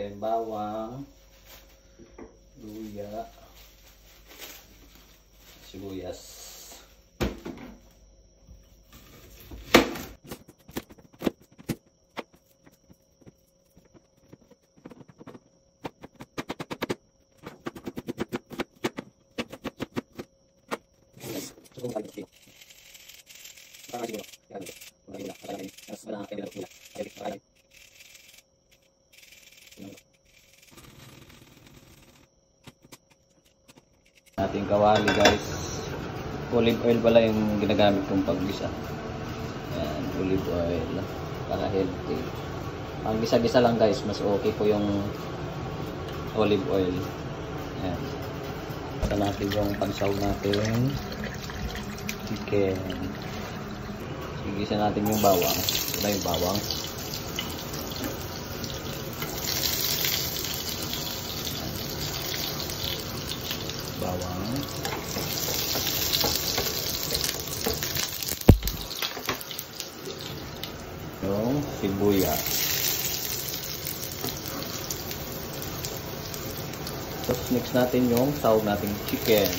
natin bawang, luya, sibuyas. Ating kawali guys, olive oil pala yung ginagamit kong paggisa. Ayan, olive oil para healthy. Pag gisa-gisa lang guys, mas okay po yung olive oil. Ayan, para natin yung pagsaw natin chicken. Igisa natin yung bawang. Ito yung bawang. Bawang. Yung sibuyas. Tapos mix natin yung sahog nating chicken.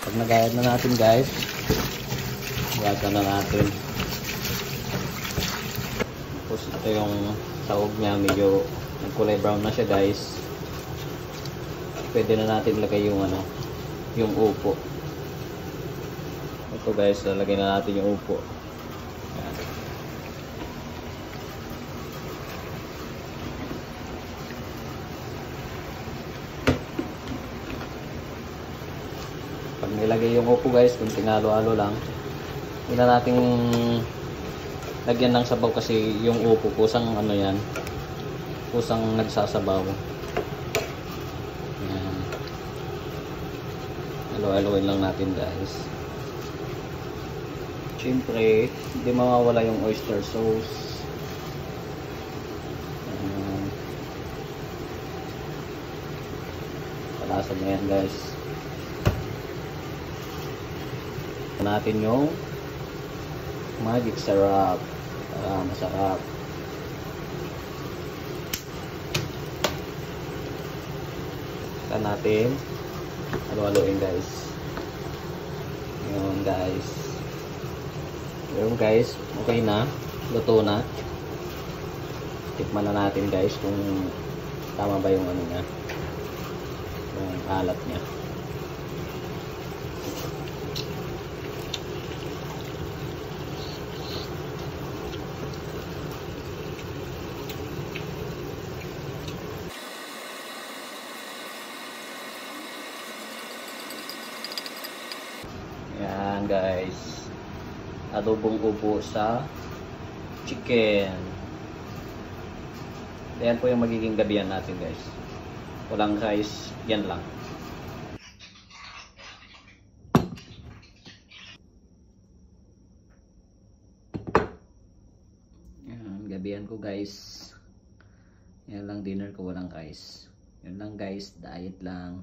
Pag nag-add na natin guys, i-add na natin. Tapos ito yung sahog niya, medyo nagkulay brown na siya guys. Pwede na natin lagay yung yung upo. Ito guys, lalagay na natin yung upo. Ayan. Pag nilagay yung upo guys, kunting halo-halo lang. Hindi na natin lagyan ng sabaw kasi yung upo kusang yan, kusang nagsasabaw. Ayan. Halo-haloin lang natin guys. Siyempre, hindi mawawala yung oyster sauce. Ayan. Palasan na yan guys. Natin yung magic syrup para masarap. Saka natin halo-haloin guys. Yun guys. Yun guys, okay na, luto na. Tikman na natin guys kung tama ba yung niya, yung alat niya. Yan guys, adobong upo sa chicken. Yan po yung magiging gabihan natin guys. Walang rice, yan lang. Yan, gabihan ko guys. Yan lang dinner ko, walang rice. Yan lang guys, diet lang.